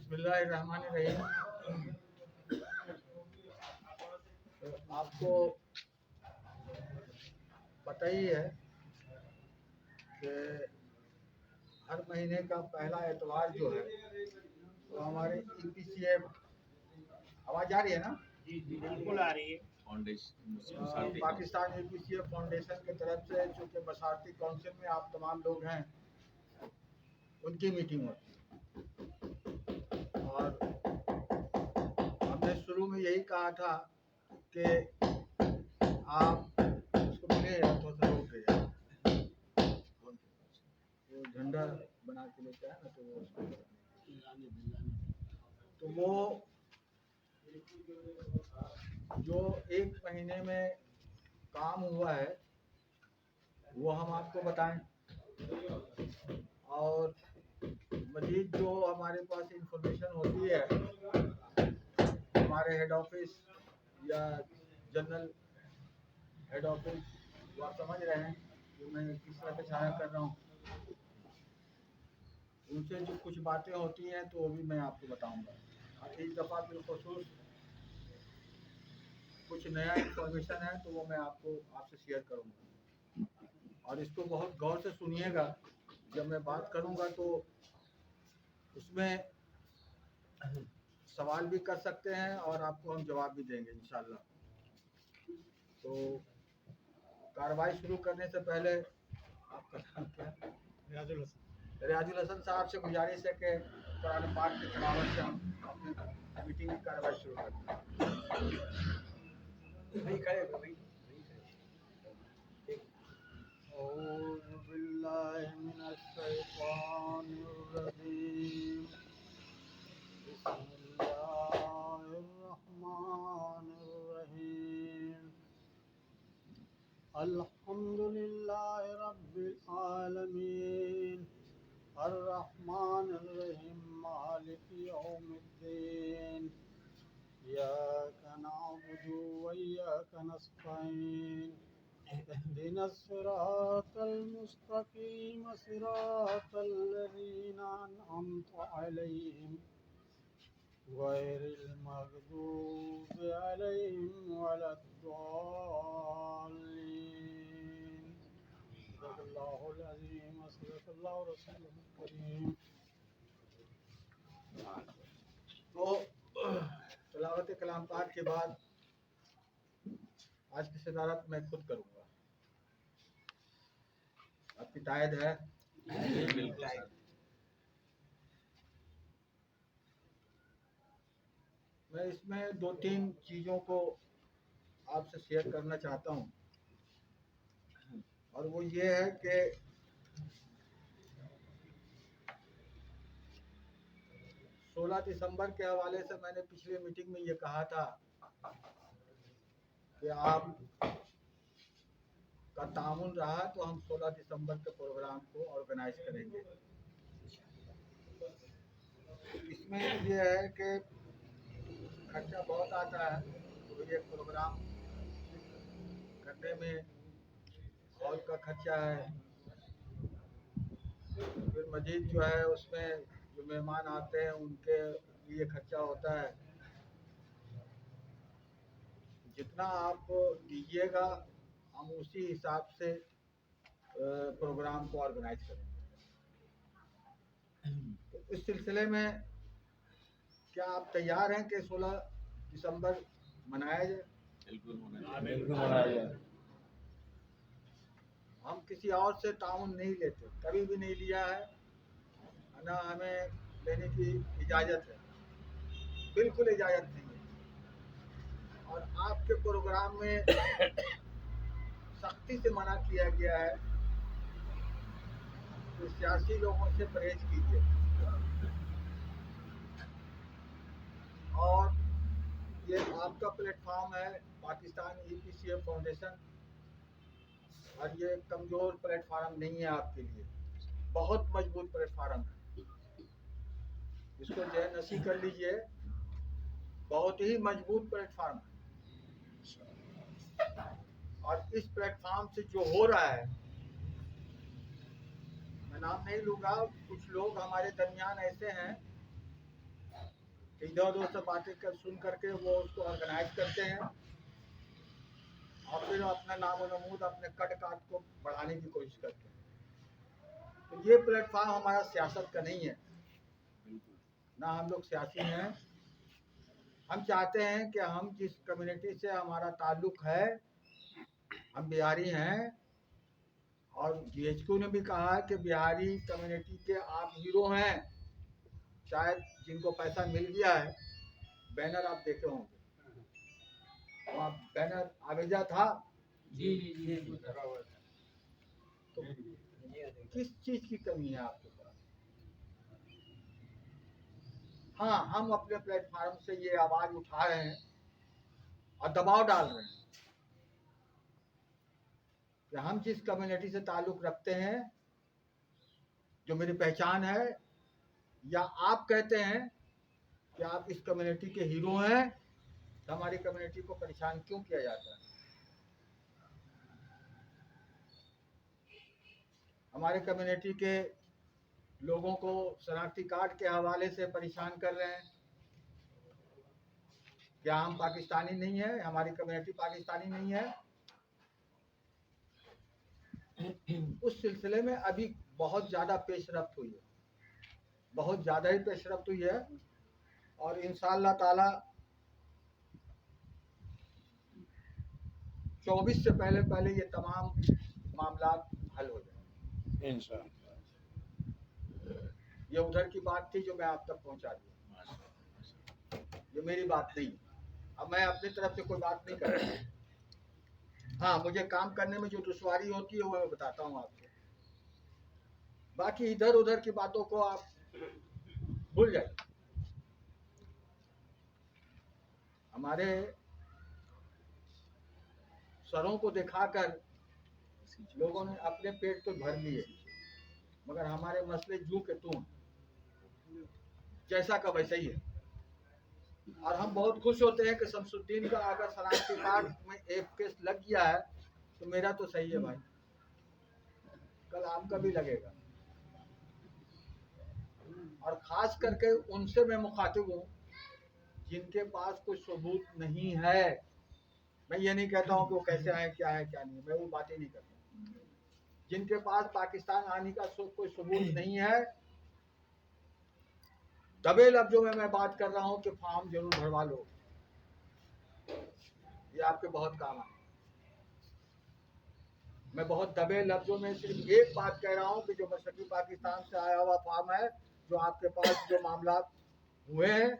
बिस्मिल्लाहिर्रहमानिर्रहीम। तो आपको पता ही है कि हर महीने का पहला एतवार जो है तो हमारे EPCF आवाज आ रही है ना? जी जी बिल्कुल आ रही है। पाकिस्तान EPCF फाउंडेशन की तरफ से चूँकि बसारती काउंसिल में आप तमाम लोग हैं, उनकी मीटिंग होती है और हमने शुरू में यही कहा था कि आप उसको मिले या तो रोक गए वो झंडा बना के लेता है ना, तो वो जो एक महीने में काम हुआ है वो हम आपको बताएं और मजीद जो हमारे पास इंफॉर्मेशन होती है हमारे हेड ऑफिस या जनरल हेड ऑफिस, वो आप समझ रहे हैं कि मैं किस तरह से इशारा कर रहा हूँ, उनसे जो कुछ बातें होती हैं तो वो भी मैं आपको बताऊंगा। और इस दफ़ा बिलखुसूस कुछ नया इंफॉर्मेशन है तो वो मैं आपसे शेयर करूंगा और इसको बहुत गौर से सुनिएगा। जब मैं बात करूंगा तो उसमें सवाल भी कर सकते हैं और आपको हम जवाब भी देंगे इंशाल्लाह। तो कार्रवाई शुरू करने से पहले आपका नाम क्या है? रियाजुल हसन साहब से गुजारिश है कि कुरान पाक की तिलावत से हम अपनी मीटिंग की कार्रवाई शुरू करते हैं। नहीं करेगा भाई। औज़ु बिल्लाहि मिनश शैतानिर रजीम। बिस्मिल्लाहिर्रहमानिर रहीम। अल्हम्दुलिल्लाहि रब्बिल आलमीन अर्रहमानिर रहीम मालिकि यौमिद्दीन इय्याका नअबुदु व इय्याका नस्तईन इहदिनस सिरातल मुस्तकीम सिरातल लज़ीना अनअमता अलैहिम गैरिल मग़दूबि अलैहिम वलद्दाल्लीन। सदक़ल्लाहुल अज़ीम व सदक़ल्लाहु रसूलुहुल करीम। तो तिलावत कलाम पाक के बाद आज की सदारत मैं खुद करूँगा। आपकी तायद है? मैं इसमें 2-3 चीज़ों को आपसे शेयर करना चाहता हूँ और वो ये है कि 16 दिसंबर के हवाले से मैंने पिछले मीटिंग में ये कहा था कि आप का तामुन रहा तो हम 16 दिसंबर के प्रोग्राम को ऑर्गेनाइज करेंगे। इसमें ये है कि खर्चा बहुत आता है, तो ये प्रोग्राम करने में हॉल का खर्चा है, फिर मजीद जो है उसमें जो मेहमान आते हैं उनके लिए खर्चा होता है। जितना आप दीजिएगा हम उसी हिसाब से प्रोग्राम को ऑर्गेनाइज करेंगे। तो इस सिलसिले में क्या आप तैयार हैं कि 16 दिसंबर मनाया जाए? बिल्कुल मनाया जाए। हम किसी और से ताउन नहीं लेते, कभी भी नहीं लिया है, ना हमें लेने की इजाज़त है, बिल्कुल इजाज़त नहीं है। और आपके प्रोग्राम में सख्ती से मना किया गया है कि सियासी लोगों से परहेज कीजिए और ये आपका प्लेटफॉर्म है पाकिस्तान EPCF फाउंडेशन और ये कमज़ोर प्लेटफार्म नहीं है आपके लिए, बहुत मजबूत प्लेटफार्म है। इसको जय कर लीजिए, बहुत ही मजबूत प्लेटफार्म है। और इस प्लेटफार्म से जो हो रहा है, मैं नाम नहीं लूँगा, कुछ लोग हमारे दरमियान ऐसे हैं इधर उधर से बातें कर सुन करके वो उसको ऑर्गेनाइज करते हैं और फिर अपना नाम नमूद अपने कट काट को बढ़ाने की कोशिश करते हैं। तो ये प्लेटफॉर्म हमारा सियासत का नहीं है, ना हम लोग सियासी हैं। हम चाहते हैं कि हम जिस कम्युनिटी से हमारा ताल्लुक है, हम बिहारी हैं, और GHQ ने भी कहा है कि बिहारी कम्युनिटी के आप हीरो हैं। शायद जिनको पैसा मिल गया है, बैनर आप देखे होंगे, वहाँ बैनर आवेजा था। जी जी जी तो किस चीज की कमी है आपके पास? हाँ, हम अपने प्लेटफॉर्म से ये आवाज उठा रहे हैं और दबाव डाल रहे हैं कि हम जिस कम्युनिटी से ताल्लुक रखते हैं, जो मेरी पहचान है, या आप कहते हैं कि आप इस कम्युनिटी के हीरो हैं, तो हमारी कम्युनिटी को परेशान क्यों किया जाता है? हमारे कम्युनिटी के लोगों को शनाख्ती कार्ड के हवाले से परेशान कर रहे हैं। क्या हम पाकिस्तानी नहीं है? हमारी कम्युनिटी पाकिस्तानी नहीं है? उस सिलसिले में अभी बहुत ज़्यादा पेशरफ्त हुई है, बहुत ज़्यादा ही पेशरफ्त हुई है, और इंशाअल्लाह ताला 24 से पहले पहले ये तमाम मामला हल हो जाए इंशाअल्लाह। ये उधर की बात थी जो मैं आप तक पहुंचा दिया, ये मेरी बात नहीं। अब मैं अपनी तरफ से कोई बात नहीं कर रहा। हाँ, मुझे काम करने में जो दुश्वारी होती है वो मैं बताता हूँ आपको। बाकी इधर उधर की बातों को आप भूल जाइए। हमारे सरों को दिखाकर लोगों ने अपने पेट तो भर लिए, मगर हमारे मसले जू के तू जैसा का वैसा ही है। और हम बहुत खुश होते हैं कि शमसुद्दीन का अगर शनाख्ती कार्ड में एक केस लग गया है तो मेरा तो सही है भाई, कल आपका भी लगेगा। और खास करके उनसे मैं मुखातिब हूँ जिनके पास कोई सबूत नहीं है। मैं ये नहीं कहता हूँ कि वो कैसे आए, क्या है क्या नहीं, मैं वो बातें नहीं करता। जिनके पास पाकिस्तान आने का कोई सबूत नहीं है, दबे लफ्जों में मैं बात कर रहा हूँ कि फॉर्म जरूर भरवा लो, ये आपके बहुत काम आए। मैं बहुत दबे लफ्जों में सिर्फ एक बात कह रहा हूँ कि जो मशरकी पाकिस्तान से आया हुआ फॉर्म है, जो आपके पास जो मामला हुए हैं,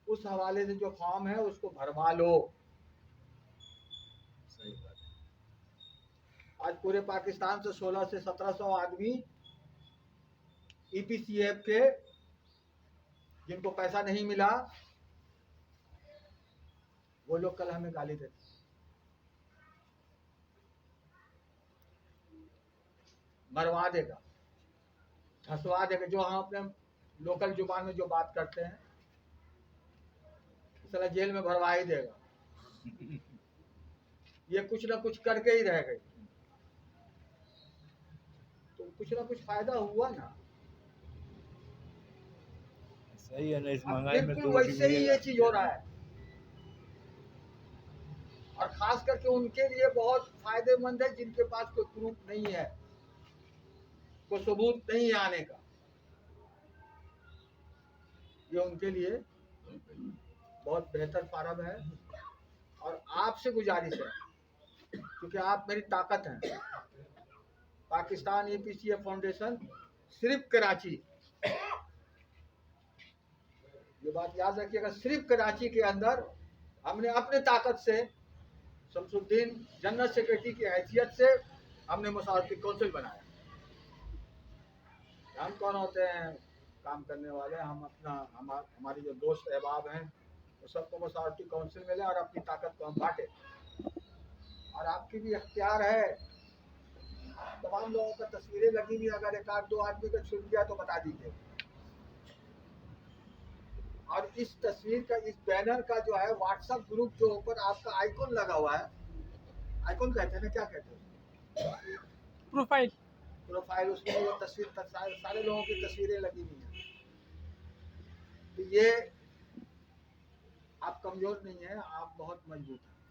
उस हवाले से जो फॉर्म है उसको भरवा लो। सही बात है। आज पूरे पाकिस्तान से 16 से 1700 आदमी EPCF के जिनको पैसा नहीं मिला, वो लोग कल हमें गाली देते, मरवा देगा, धसवा देगा। जो हम अपने लोकल जुबान में जो बात करते हैं, साला जेल में भरवा ही देगा। ये कुछ ना कुछ करके ही रह गई, तो कुछ ना कुछ फायदा हुआ ना। सही है ना, इस महंगाई में बिल्कुल तो वैसे ही ये चीज हो रहा है, और खास करके उनके लिए बहुत फायदेमंद है जिनके पास कोई प्रूफ नहीं है, कोई सबूत नहीं है आने का। ये उनके लिए बहुत बेहतर फार्म है। और आपसे गुजारिश है, क्योंकि आप मेरी ताकत हैं। पाकिस्तान EPCF फाउंडेशन सिर्फ कराची, ये बात याद रखिएगा, सिर्फ कराची के अंदर हमने अपने ताकत से शमसुद्दीन जनरल सेक्रेटरी की हैसियत से हमने मसावरती काउंसिल बनाया। हम कौन होते हैं काम करने वाले? हम अपना हमारे जो दोस्त अहबाब हैं वो सबको मसावरती काउंसिल मिले और अपनी ताकत को हम बांटे। और आपकी भी अख्तियार है, तमाम लोगों का तस्वीरें लगी हुई, अगर एक आध दो आदमी का छूट गया तो बता दीजिए। और इस तस्वीर का, इस बैनर का जो है व्हाट्सएप ग्रुप जो ऊपर आपका आइकॉन लगा हुआ है, आइकॉन कहते हैं ना, क्या कहते हैं, प्रोफाइल, प्रोफाइल, उसमें वो तस्वीर सारे लोगों की तस्वीरें लगी हुई हैं। तो ये कमजोर नहीं है, आप बहुत मजबूत हैं।